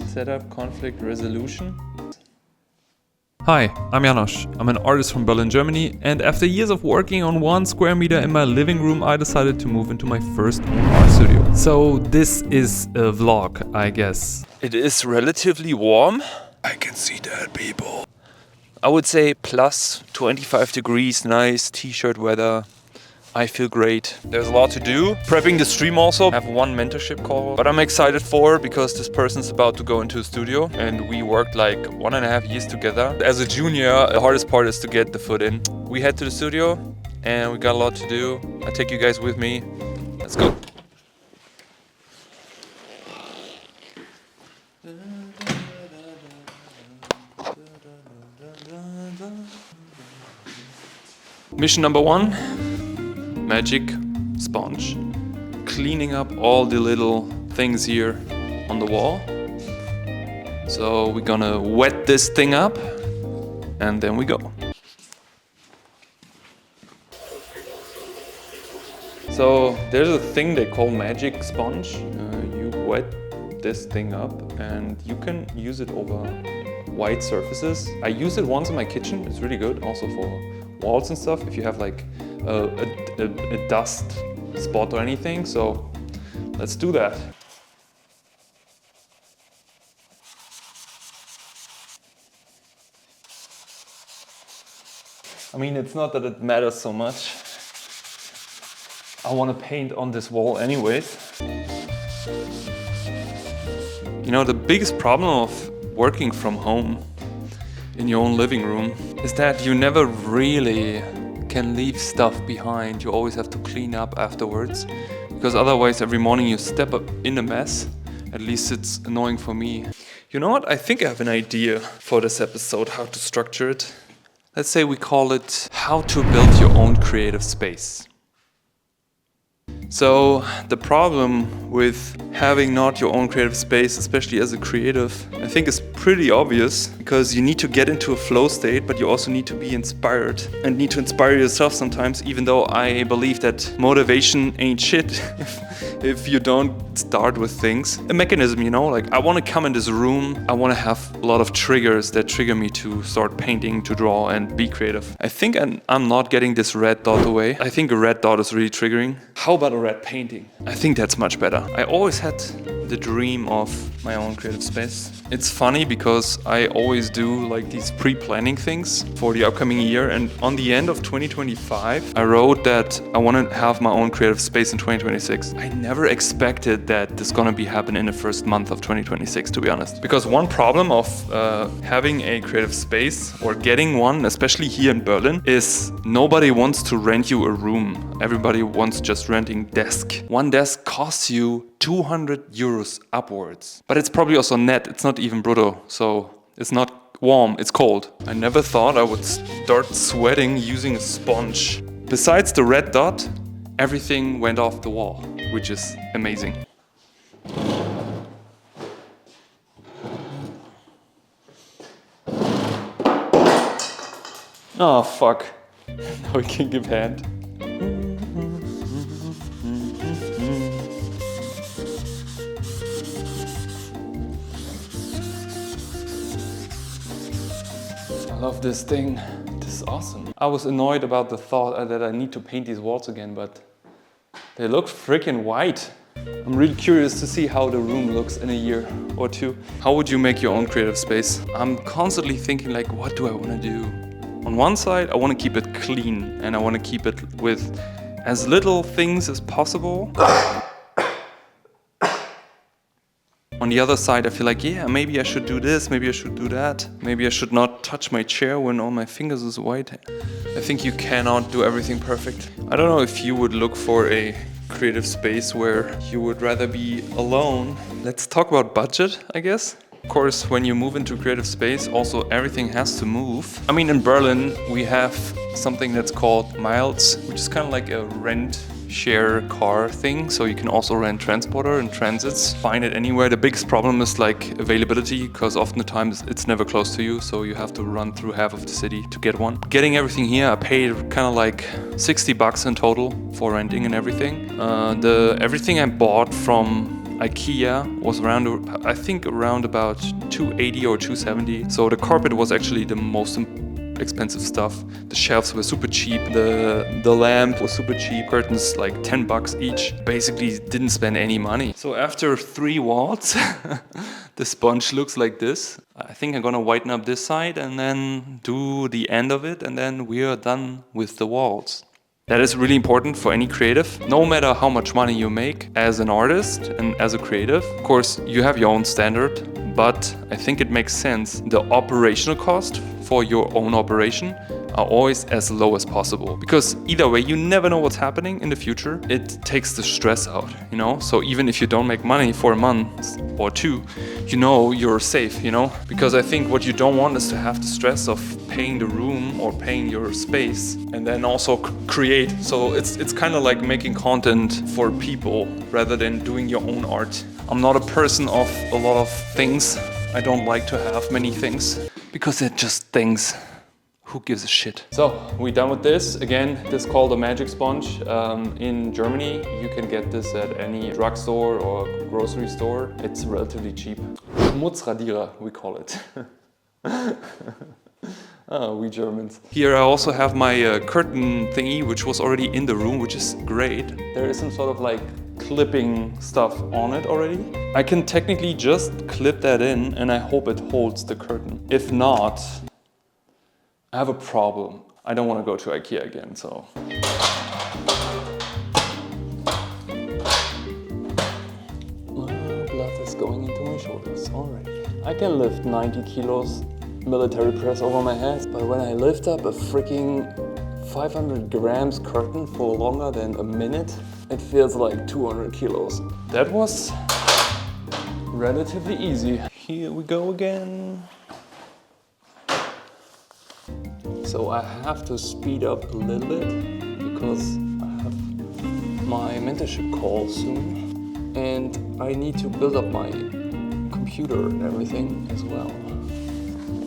Setup, conflict resolution. Hi, I'm Janosch. I'm an artist from Berlin, Germany, and after years of working on 1 square meter in my living room, I decided to move into my first own art studio. So this is a vlog, I guess. It is relatively warm. I can see dead people. I would say plus 25 degrees, nice t-shirt weather. I feel great. There's a lot to do. Prepping the stream also. I have one mentorship call, but I'm excited for because this person's about to go into a studio and we worked like 1.5 years together. As a junior, the hardest part is to get the foot in. We head to the studio and we got a lot to do. I take you guys with me. Let's go. Mission number 1. Magic sponge. Cleaning up all the little things here on the wall. So we're gonna wet this thing up and then we go. So there's a thing they call magic sponge. You wet this thing up and you can use it over white surfaces. I used it once in my kitchen. It's really good also for walls and stuff if you have like a dust spot or anything, so let's do that. I mean, it's not that it matters so much. I want to paint on this wall anyways. You know, the biggest problem of working from home in your own living room is that you never really can leave stuff behind. You always have to clean up afterwards because otherwise every morning you step up in a mess. At least it's annoying for me. You know what? I think I have an idea for this episode, how to structure it. Let's say we call it how to build your own creative space. So the problem with having not your own creative space, especially as a creative, I think is pretty obvious because you need to get into a flow state, but you also need to be inspired and need to inspire yourself sometimes, even though I believe that motivation ain't shit if you don't start with things. A mechanism, you know, like I want to come in this room, I want to have a lot of triggers that trigger me to start painting, to draw and be creative. I think I'm not getting this red dot away. I think a red dot is really triggering. How about a red painting? I think that's much better. I always had the dream of my own creative space. It's funny because I always do like these pre-planning things for the upcoming year, and on the end of 2025 I wrote that I want to have my own creative space in 2026. I never expected that this is gonna be happen in the first month of 2026, to be honest. Because one problem of having a creative space or getting one, especially here in Berlin, is nobody wants to rent you a room. Everybody wants just renting desk. One desk costs you 200 euros upwards. But it's probably also net, it's not even brutto, so it's not warm, it's cold. I never thought I would start sweating using a sponge. Besides the red dot, everything went off the wall, which is amazing. Oh fuck, now we can give hand. I love this thing. This is awesome. I was annoyed about the thought that I need to paint these walls again, but they look freaking white. I'm really curious to see how the room looks in a year or two. How would you make your own creative space? I'm constantly thinking like, what do I want to do? On one side, I want to keep it clean and I want to keep it with as little things as possible. On the other side, I feel like, yeah, maybe I should do this, maybe I should do that. Maybe I should not touch my chair when all my fingers is white. I think you cannot do everything perfect. I don't know if you would look for a creative space where you would rather be alone. Let's talk about budget, I guess. Of course, when you move into creative space, also everything has to move. I mean, in Berlin, we have something that's called Miles, which is kind of like a rent share car thing, so you can also rent transporter and transits, find it anywhere. The biggest problem is like availability, because oftentimes it's never close to you, so you have to run through half of the city to get one. Getting everything here, I paid kind of like 60 bucks in total for renting and everything. Everything I bought from IKEA was around, I think around about 280 or 270. So the carpet was actually the most expensive stuff. The shelves were super cheap. The lamp was super cheap. Curtains like $10 each. Basically didn't spend any money. So after 3 walls, the sponge looks like this. I think I'm gonna whiten up this side and then do the end of it, and then we are done with the walls. That is really important for any creative. No matter how much money you make as an artist and as a creative, of course you have your own standard, but I think it makes sense. The operational cost for your own operation are always as low as possible, because either way you never know what's happening in the future. It takes the stress out, you know? So even if you don't make money for a month or 2, you know you're safe, you know? Because I think what you don't want is to have the stress of paying the room or paying your space and then also create. So it's kind of like making content for people rather than doing your own art. I'm not a person of a lot of things. I don't like to have many things because they're just things. Who gives a shit? So we're done with this. Again, this is called a magic sponge. In Germany, you can get this at any drugstore or grocery store. It's relatively cheap. Schmutzradierer, we call it. We Germans. Here I also have my curtain thingy, which was already in the room, which is great. There is some sort of like clipping stuff on it already. I can technically just clip that in and I hope it holds the curtain. If not, I have a problem. I don't want to go to IKEA again, so. Blood is going into my shoulders already. I can lift 90 kilos military press over my head, but when I lift up a freaking 500 grams curtain for longer than a minute, it feels like 200 kilos. That was relatively easy. Here we go again. So I have to speed up a little bit because I have my mentorship call soon and I need to build up my computer and everything as well.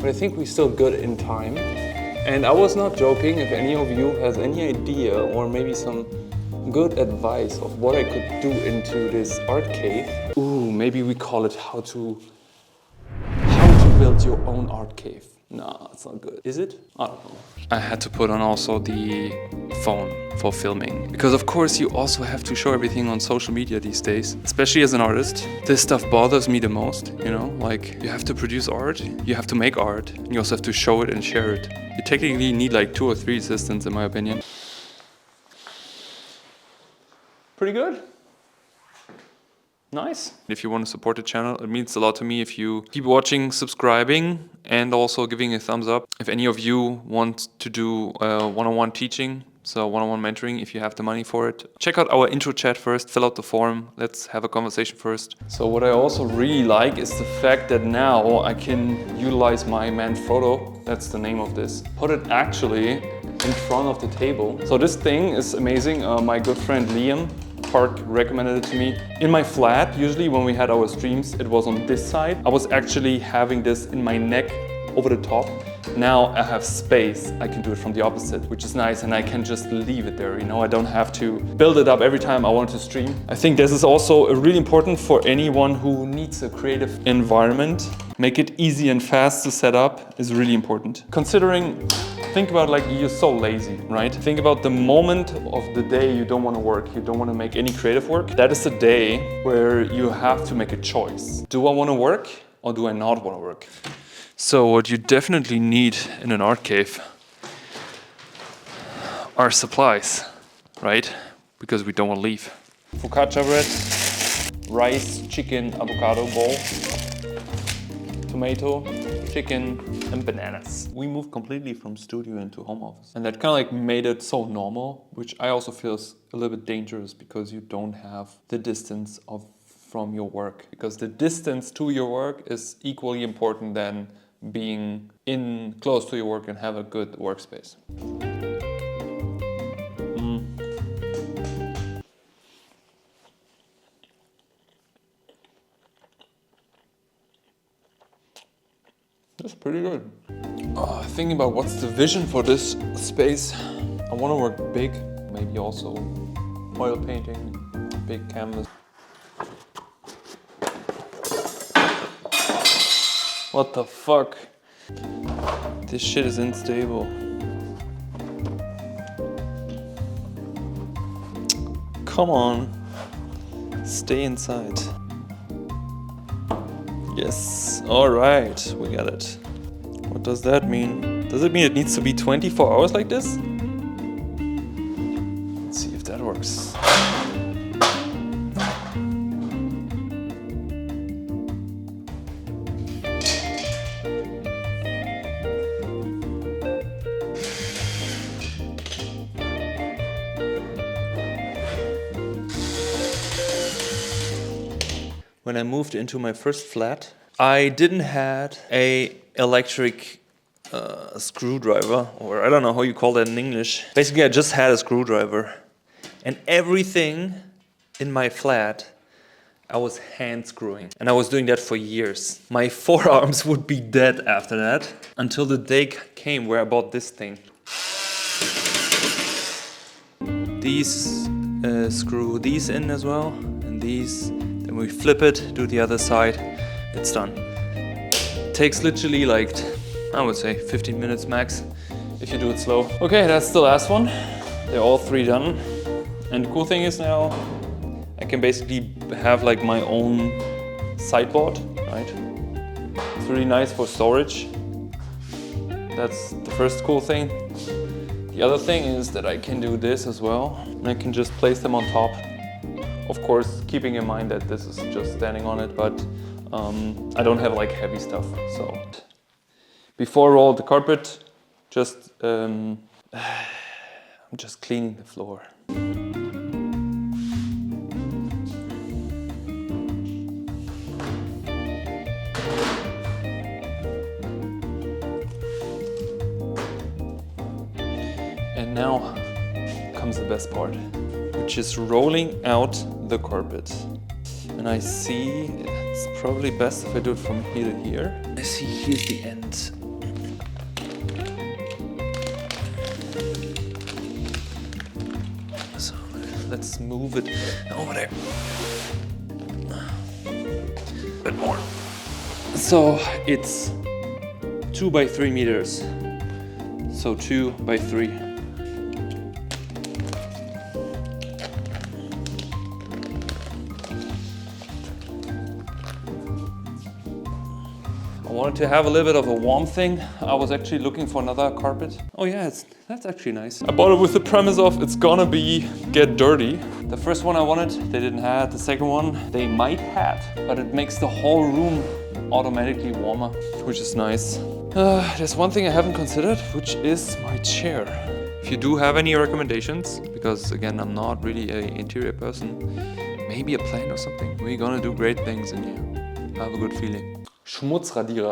But I think we're still good in time. And I was not joking. If any of you has any idea or maybe some good advice of what I could do into this art cave. Ooh, maybe we call it how to build your own art cave. No, it's not good. Is it? I don't know. I had to put on also the phone for filming. Because of course you also have to show everything on social media these days. Especially as an artist. This stuff bothers me the most, you know? Like, you have to produce art, you have to make art, and you also have to show it and share it. You technically need like 2 or 3 assistants in my opinion. Pretty good. Nice. If you want to support the channel, it means a lot to me if you keep watching, subscribing, and also giving a thumbs up. If any of you want to do one-on-one teaching, so one-on-one mentoring, if you have the money for it, check out our intro chat first, fill out the form, let's have a conversation first. So what I also really like is the fact that now I can utilize my Manfrotto, that's the name of this, put it actually in front of the table. So this thing is amazing. My good friend Liam Park recommended it to me. In my flat, usually when we had our streams, it was on this side. I was actually having this in my neck over the top. Now I have space, I can do it from the opposite, which is nice, and I can just leave it there, you know? I don't have to build it up every time I want to stream. I think this is also really important for anyone who needs a creative environment. Make it easy and fast to set up is really important. Considering, think about like you're so lazy, right? Think about the moment of the day you don't want to work, you don't want to make any creative work. That is the day where you have to make a choice. Do I want to work or do I not want to work? So what you definitely need in an art cave are supplies, right? Because we don't want to leave. Focaccia bread, rice, chicken, avocado bowl, tomato, chicken, and bananas. We moved completely from studio into home office. And that kind of like made it so normal, which I also feel is a little bit dangerous because you don't have the distance from your work. Because the distance to your work is equally important than being close to your work and have a good workspace. That's pretty good. Thinking about what's the vision for this space. I want to work big, maybe also oil painting, big canvas. What the fuck? This shit is unstable. Come on. Stay inside. Yes. Alright, we got it. What does that mean? Does it mean it needs to be 24 hours like this? Let's see if that works. When I moved into my first flat, I didn't had a electric screwdriver, or I don't know how you call that in English. Basically, I just had a screwdriver, and everything in my flat, I was hand screwing, and I was doing that for years. My forearms would be dead after that, until the day came where I bought this thing. These screw these in as well, and these. Then we flip it, do the other side, it's done. Takes literally like, I would say 15 minutes max if you do it slow. Okay, that's the last one. They're all three done. And the cool thing is now I can basically have like my own sideboard, right? It's really nice for storage. That's the first cool thing. The other thing is that I can do this as well. And I can just place them on top. Of course, keeping in mind that this is just standing on it, but I don't have like heavy stuff. So before I roll the carpet, just I'm just cleaning the floor. And now comes the best part, which is rolling out the carpet. And I see it's probably best if I do it from here to here. I see here's the end. So let's move it over there. A bit more. So it's 2 by 3 meters. So 2 by 3. I wanted to have a little bit of a warm thing. I was actually looking for another carpet. Oh yeah, that's actually nice. I bought it with the premise of it's gonna get dirty. The first one I wanted, they didn't have. The second one, they might have, but it makes the whole room automatically warmer, which is nice. There's one thing I haven't considered, which is my chair. If you do have any recommendations, because again, I'm not really an interior person, maybe a plan or something. We're gonna do great things in here. I have a good feeling. Schmutzradierer.